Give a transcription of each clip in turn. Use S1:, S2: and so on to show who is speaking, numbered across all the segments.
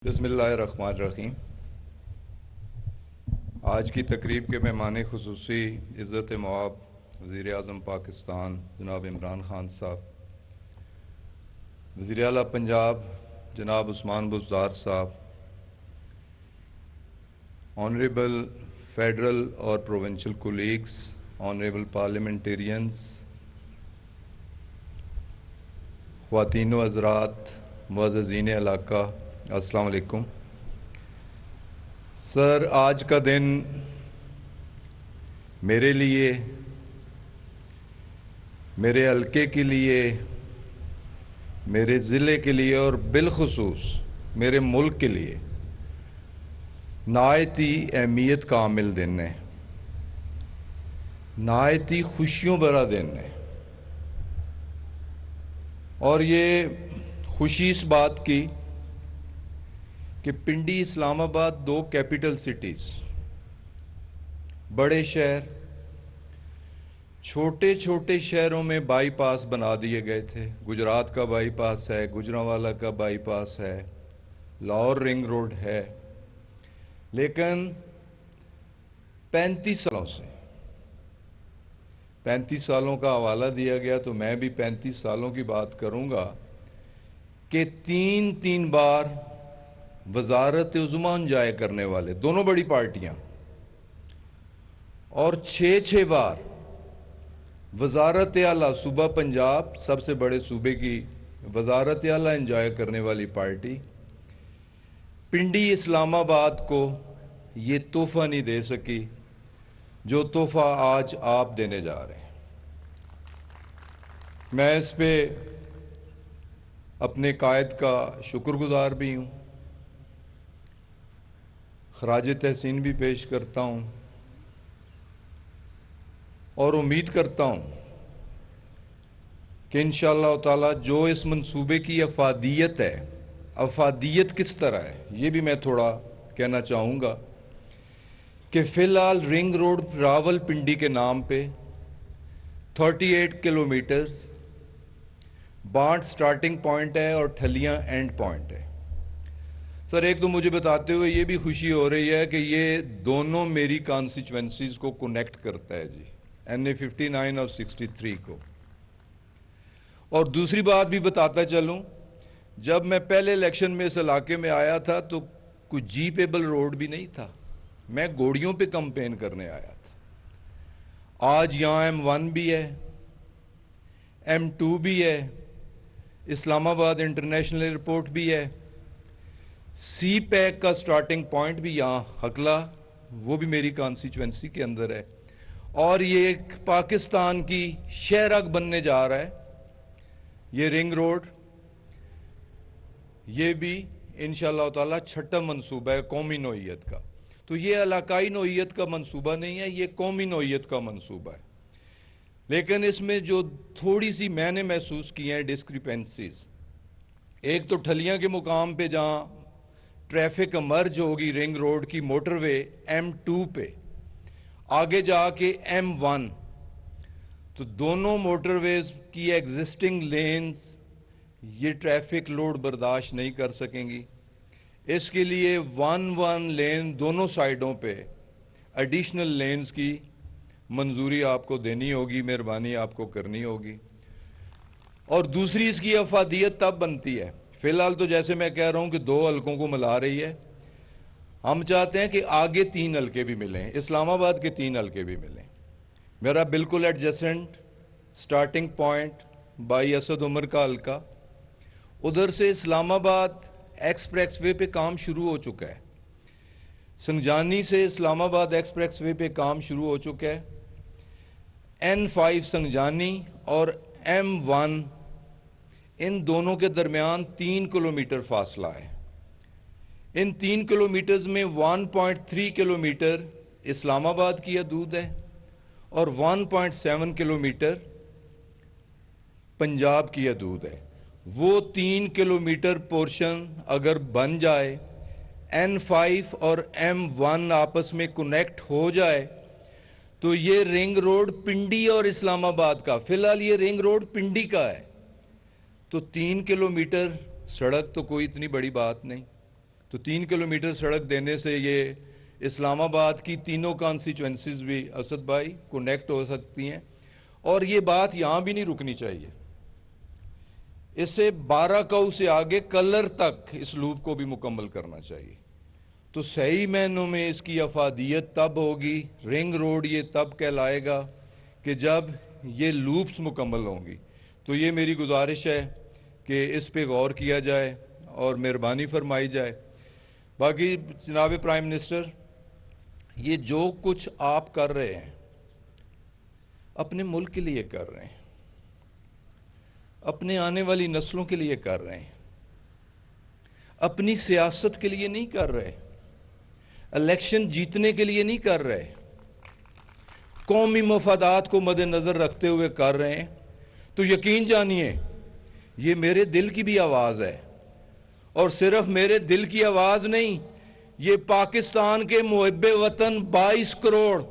S1: بسم اللہ الرحمن الرحیم۔ آج کی تقریب کے مہمان خصوصی عزت مآب وزیر اعظم پاکستان جناب عمران خان صاحب، وزیر اعلیٰ پنجاب جناب عثمان بزدار صاحب، آنریبل فیڈرل اور پروونشل کولیگز، آنریبل پارلیمنٹیرینز، خواتین و حضرات، معززین علاقہ، السلام علیکم۔ سر، آج کا دن میرے لیے، میرے حلقے کے لیے، میرے ضلع کے لیے اور بالخصوص میرے ملک کے لیے نہایت ہی اہمیت کا حامل دن ہے، نہایت ہی خوشیوں بھرا دن ہے۔ اور یہ خوشی اس بات کی کہ پنڈی اسلام آباد دو کیپٹل سٹیز، بڑے شہر، چھوٹے چھوٹے شہروں میں بائی پاس بنا دیے گئے تھے۔ گجرات کا بائی پاس ہے، گجرانوالہ کا بائی پاس ہے، لاہور رنگ روڈ ہے، لیکن 35 سالوں کا حوالہ دیا گیا تو میں بھی 35 سالوں کی بات کروں گا کہ تین بار وزارت عظمیٰ انجوائے کرنے والے دونوں بڑی پارٹیاں اور 6 بار وزارت اعلیٰ صوبہ پنجاب، سب سے بڑے صوبے کی وزارت اعلیٰ انجوائے کرنے والی پارٹی پنڈی اسلام آباد کو یہ تحفہ نہیں دے سکی جو تحفہ آج آپ دینے جا رہے ہیں۔ میں اس پہ اپنے قائد کا شکر گزار بھی ہوں، خراج تحسین بھی پیش کرتا ہوں اور امید کرتا ہوں کہ انشاءاللہ تعالی جو اس منصوبے کی افادیت ہے، افادیت کس طرح ہے یہ بھی میں تھوڑا کہنا چاہوں گا کہ فی الحال رنگ روڈ راول پنڈی کے نام پہ 38 کلومیٹرز بانٹ سٹارٹنگ پوائنٹ ہے اور ٹھلیاں اینڈ پوائنٹ ہے۔ سر، ایک تو مجھے بتاتے ہوئے یہ بھی خوشی ہو رہی ہے کہ یہ دونوں میری کانسٹیچوئنسیز کو کنیکٹ کرتا ہے جی، NA 59 اور 63 کو۔ اور دوسری بات بھی بتاتا چلوں، جب میں پہلے الیکشن میں اس علاقے میں آیا تھا تو کوئی جیپیبل روڈ بھی نہیں تھا، میں گوڑیوں پہ کمپین کرنے آیا تھا۔ آج یہاں M1 بھی ہے، M2 بھی ہے، اسلام آباد انٹرنیشنل ایئرپورٹ بھی ہے، سی پیک کا سٹارٹنگ پوائنٹ بھی یہاں حقلہ، وہ بھی میری کانسٹیچوئنسی کے اندر ہے، اور یہ ایک پاکستان کی شہرک بننے جا رہا ہے یہ رنگ روڈ۔ یہ بھی انشاءاللہ تعالی چھٹا منصوبہ ہے قومی نوعیت کا، تو یہ علاقائی نوعیت کا منصوبہ نہیں ہے، یہ قومی نوعیت کا منصوبہ ہے۔ لیکن اس میں جو تھوڑی سی میں نے محسوس کی ہیں ڈسکریپنسیز، ایک تو ٹھلیاں کے مقام پہ جہاں ٹریفک مرج ہوگی رنگ روڈ کی موٹر وے M2 پہ، آگے جا کے M1، تو دونوں موٹر ویز کی ایگزسٹنگ لینز یہ ٹریفک لوڈ برداشت نہیں کر سکیں گی۔ اس کے لیے 1 لین دونوں سائیڈوں پہ ایڈیشنل لینز کی منظوری آپ کو دینی ہوگی، مہربانی آپ کو کرنی ہوگی۔ اور دوسری اس کی افادیت تب بنتی ہے، فی الحال تو جیسے میں کہہ رہا ہوں کہ 2 حلقوں کو ملا رہی ہے، ہم چاہتے ہیں کہ آگے 3 حلقے بھی ملیں، اسلام آباد کے 3 حلقے بھی ملیں۔ میرا بالکل adjacent starting point by Asad Umar کا حلقہ، ادھر سے اسلام آباد ایکسپریس وے پہ کام شروع ہو چکا ہے، سنگجانی سے اسلام آباد ایکسپریس وے پہ کام شروع ہو چکا ہے، N5 سنگجانی اور M1 ان دونوں کے درمیان 3 کلومیٹر فاصلہ ہے۔ ان 3 کلومیٹرز میں 1.3 کلومیٹر اسلام آباد کی حدود ہے اور 1.7 کلومیٹر پنجاب کی حدود ہے۔ وہ 3 کلومیٹر پورشن اگر بن جائے، N5 اور M1 آپس میں کنیکٹ ہو جائے، تو یہ رنگ روڈ پنڈی اور اسلام آباد کا، فی الحال یہ رنگ روڈ پنڈی کا ہے، تو 3 کلومیٹر سڑک تو کوئی اتنی بڑی بات نہیں، تو 3 کلومیٹر سڑک دینے سے یہ اسلام آباد کی تینوں کانسٹیچوئنسیز بھی اسد بھائی کنیکٹ ہو سکتی ہیں، اور یہ بات یہاں بھی نہیں رکنی چاہیے، اسے 12 کوہ سے آگے کلر تک اس لوپ کو بھی مکمل کرنا چاہیے۔ تو صحیح معنوں میں اس کی افادیت تب ہوگی، رنگ روڈ یہ تب کہلائے گا کہ جب یہ لوپس مکمل ہوں گی۔ تو یہ میری گزارش ہے کہ اس پہ غور کیا جائے اور مہربانی فرمائی جائے۔ باقی جناب پرائم منسٹر، یہ جو کچھ آپ کر رہے ہیں اپنے ملک کے لیے کر رہے ہیں، اپنے آنے والی نسلوں کے لیے کر رہے ہیں، اپنی سیاست کے لیے نہیں کر رہے، الیکشن جیتنے کے لیے نہیں کر رہے، قومی مفادات کو مد نظر رکھتے ہوئے کر رہے ہیں۔ تو یقین جانیے یہ میرے دل کی بھی آواز ہے، اور صرف میرے دل کی آواز نہیں، یہ پاکستان کے محب وطن 22 کروڑ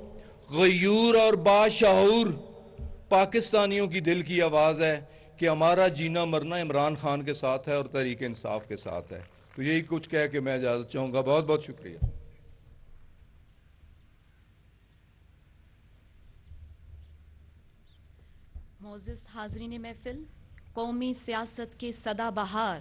S1: غیور اور باشعور پاکستانیوں کی دل کی آواز ہے کہ ہمارا جینا مرنا عمران خان کے ساتھ ہے اور تحریک انصاف کے ساتھ ہے۔ تو یہی کچھ کہہ کے میں اجازت چاہوں گا۔ بہت بہت شکریہ۔
S2: معزز حاضرین محفل، قومی سیاست کے سدا بہار،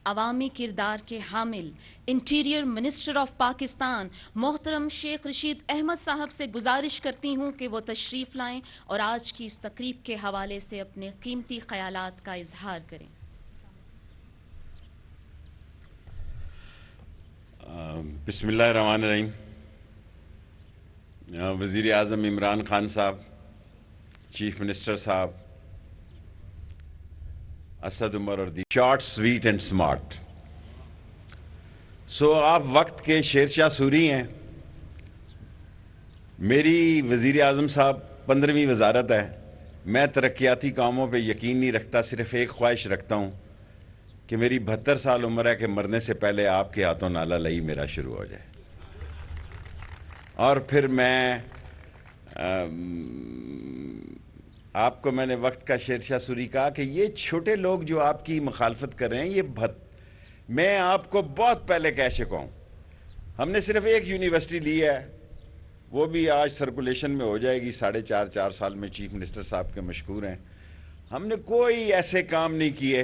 S2: عوامی کردار کے حامل، انٹیریئر منسٹر آف پاکستان محترم شیخ رشید احمد صاحب سے گزارش کرتی ہوں کہ وہ تشریف لائیں اور آج کی اس تقریب کے حوالے سے اپنے قیمتی خیالات کا اظہار کریں۔
S3: بسم اللہ الرحمن الرحیم۔ وزیر اعظم عمران خان صاحب، چیف منسٹر صاحب، اسد عمر اور شارٹ سویٹ اینڈ سمارٹ۔ سو آپ وقت کے شیر شاہ سوری ہیں۔ میری وزیر اعظم صاحب 15ویں وزارت ہے۔ میں ترقیاتی کاموں پہ یقین نہیں رکھتا، صرف ایک خواہش رکھتا ہوں کہ میری 72 سال عمر ہے کہ مرنے سے پہلے آپ کے ہاتھوں نالا لئی میرا شروع ہو جائے، اور پھر میں آپ کو میں نے وقت کا شیر شاہ سوری کہا کہ یہ چھوٹے لوگ جو آپ کی مخالفت کر رہے ہیں، یہ میں آپ کو بہت پہلے کہہ چکا ہوں، ہم نے صرف ایک یونیورسٹی لی ہے، وہ بھی آج سرکولیشن میں ہو جائے گی، 4.5 سال میں چیف منسٹر صاحب کے مشکور ہیں۔ ہم نے کوئی ایسے کام نہیں کیے،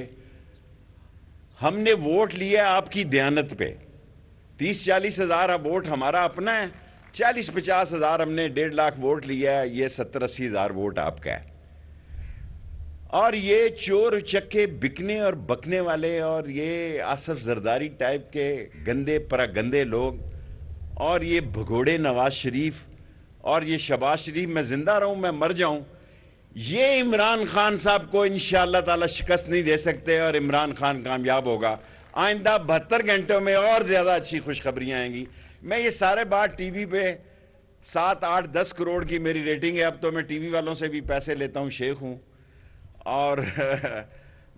S3: ہم نے ووٹ لیا آپ کی دیانت پہ۔ 30-40 ہزار ووٹ ہمارا اپنا ہے، 40-50 ہزار ہم نے 1.5 لاکھ ووٹ لیا ہے، یہ 70-80 ہزار ووٹ آپ کا ہے۔ اور یہ چور چکے بکنے اور بکنے والے اور یہ آصف زرداری ٹائپ کے گندے پراگندے لوگ اور یہ بھگوڑے نواز شریف اور یہ شہباز شریف، میں زندہ رہوں میں مر جاؤں، یہ عمران خان صاحب کو انشاءاللہ تعالی شکست نہیں دے سکتے، اور عمران خان کامیاب ہوگا۔ آئندہ 72 گھنٹوں میں اور زیادہ اچھی خوشخبریاں آئیں گی۔ میں یہ سارے بات ٹی وی پہ 7, 8, 10 کروڑ کی میری ریٹنگ ہے، اب تو میں ٹی وی والوں سے بھی پیسے لیتا ہوں، شیخ ہوں، اور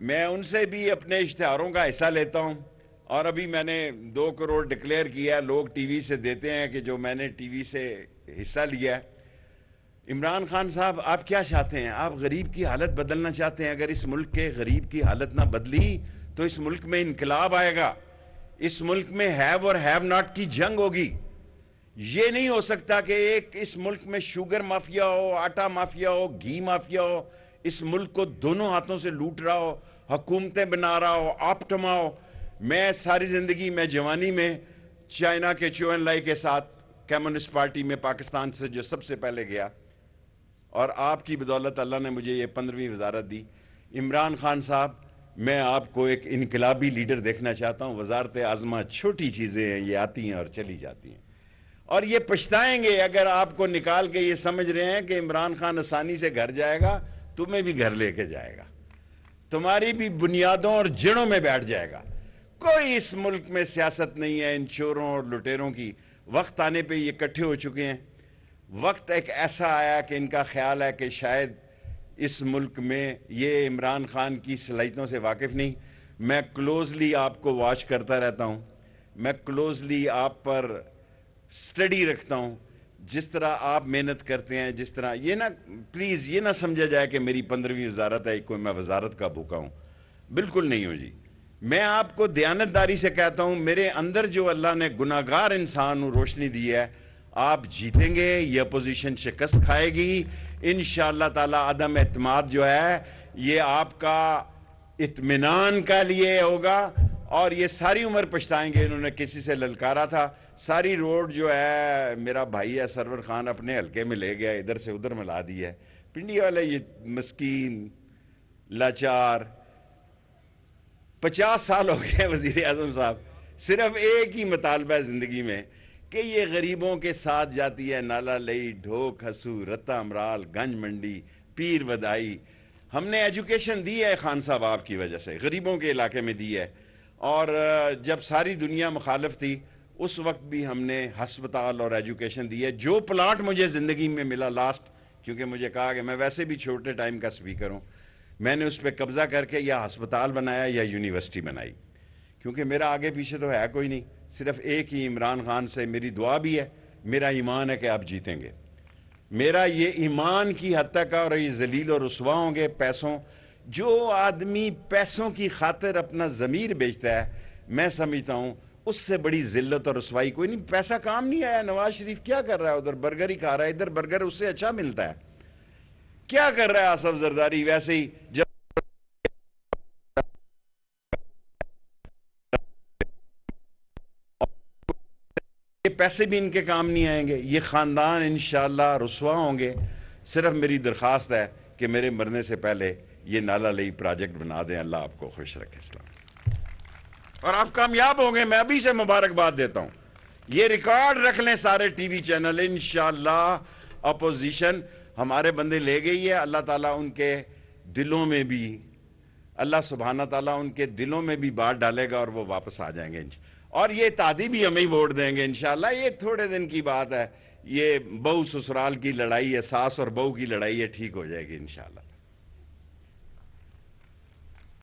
S3: میں ان سے بھی اپنے اشتہاروں کا حصہ لیتا ہوں، اور ابھی میں نے 2 کروڑ ڈکلیئر کیا ہے، لوگ ٹی وی سے دیتے ہیں کہ جو میں نے ٹی وی سے حصہ لیا ہے۔ عمران خان صاحب، آپ کیا چاہتے ہیں؟ آپ غریب کی حالت بدلنا چاہتے ہیں؟ اگر اس ملک کے غریب کی حالت نہ بدلی تو اس ملک میں انقلاب آئے گا، اس ملک میں ہیو اور ہیو ناٹ کی جنگ ہوگی۔ یہ نہیں ہو سکتا کہ ایک اس ملک میں شوگر مافیا ہو، آٹا مافیا ہو، گھی مافیا ہو، اس ملک کو دونوں ہاتھوں سے لوٹ رہا ہو، حکومتیں بنا رہا ہو، آپٹما ہو۔ میں ساری زندگی میں جوانی میں چائنا کے چو این لائی کے ساتھ کمیونسٹ پارٹی میں پاکستان سے جو سب سے پہلے گیا، اور آپ کی بدولت اللہ نے مجھے یہ 15ویں وزارت دی۔ عمران خان صاحب، میں آپ کو ایک انقلابی لیڈر دیکھنا چاہتا ہوں۔ وزارت اعظمہ چھوٹی چیزیں ہیں، یہ آتی ہیں اور چلی جاتی ہیں، اور یہ پچھتائیں گے اگر آپ کو نکال کے یہ سمجھ رہے ہیں کہ عمران خان آسانی سے گھر جائے گا، تمہیں بھی گھر لے کے جائے گا، تمہاری بھی بنیادوں اور جڑوں میں بیٹھ جائے گا۔ کوئی اس ملک میں سیاست نہیں ہے ان چوروں اور لٹیروں کی۔ وقت آنے پہ یہ اکٹھے ہو چکے ہیں، وقت ایک ایسا آیا کہ ان کا خیال ہے کہ شاید اس ملک میں یہ عمران خان کی صلاحیتوں سے واقف نہیں۔ میں کلوزلی آپ کو واچ کرتا رہتا ہوں، میں کلوزلی آپ پر سٹڈی رکھتا ہوں، جس طرح آپ محنت کرتے ہیں، جس طرح یہ نہ پلیز یہ نہ سمجھا جائے کہ میری 15ویں وزارت ہے، کوئی میں وزارت کا بھوکا ہوں، بالکل نہیں ہوں جی۔ میں آپ کو دیانتداری سے کہتا ہوں، میرے اندر جو اللہ نے گناہگار انسان روشنی دی ہے، آپ جیتیں گے، یہ اپوزیشن شکست کھائے گی انشاءاللہ تعالی۔ عدم اعتماد جو ہے یہ آپ کا اطمینان کا لیے ہوگا، اور یہ ساری عمر پچھتائیں گے۔ انہوں نے کسی سے للکارا تھا، ساری روڈ جو ہے میرا بھائی ہے سرور خان اپنے حلقے میں لے گیا، ادھر سے ادھر ملا دی ہے۔ پنڈی والے یہ مسکین لاچار، 50 سال ہو گئے وزیر اعظم صاحب، صرف ایک ہی مطالبہ ہے زندگی میں کہ یہ غریبوں کے ساتھ جاتی ہے، نالا لئی، ڈھوک ہسو، رتا امرال، گنج منڈی، پیر ودائی۔ ہم نے ایجوکیشن دی ہے خان صاحب آپ کی وجہ سے، غریبوں کے علاقے میں دی ہے، اور جب ساری دنیا مخالف تھی اس وقت بھی ہم نے ہسپتال اور ایجوکیشن دی ہے۔ جو پلاٹ مجھے زندگی میں ملا لاسٹ، کیونکہ مجھے کہا کہ میں ویسے بھی چھوٹے ٹائم کا سپیکر ہوں، میں نے اس پہ قبضہ کر کے یا ہسپتال بنایا یا یونیورسٹی بنائی، کیونکہ میرا آگے پیچھے تو ہے کوئی نہیں، صرف ایک ہی عمران خان سے میری دعا بھی ہے، میرا ایمان ہے کہ آپ جیتیں گے۔ میرا یہ ایمان کی حد تک ہے، اور یہ ذلیل و رسوا ہوں گے پیسوں، جو آدمی پیسوں کی خاطر اپنا ضمیر بیچتا ہے، میں سمجھتا ہوں اس سے بڑی ذلت اور رسوائی کوئی نہیں۔ پیسہ کام نہیں آیا، نواز شریف کیا کر رہا ہے؟ ادھر برگر ہی کھا رہا ہے، ادھر برگر اس سے اچھا ملتا ہے۔ کیا کر رہا ہے آصف زرداری؟ ویسے ہی جب یہ پیسے بھی ان کے کام نہیں آئیں گے، یہ خاندان انشاءاللہ رسوا ہوں گے۔ صرف میری درخواست ہے کہ میرے مرنے سے پہلے یہ نالا لئی پروجیکٹ بنا دیں۔ اللہ آپ کو خوش رکھے، اسلام، اور آپ کامیاب ہوں گے۔ میں ابھی سے مبارکباد دیتا ہوں، یہ ریکارڈ رکھ لیں سارے ٹی وی چینل، انشاءاللہ اپوزیشن ہمارے بندے لے گئی ہے، اللہ تعالیٰ ان کے دلوں میں بھی، اللہ سبحانہ تعالیٰ ان کے دلوں میں بھی بات ڈالے گا اور وہ واپس آ جائیں گے، اور یہ اتحادی بھی ہمیں ہی ووٹ دیں گے انشاءاللہ۔ یہ تھوڑے دن کی بات ہے، یہ بہو سسرال کی لڑائی ہے، ساس اور بہو کی لڑائی ہے، ٹھیک ہو جائے گی انشاءاللہ۔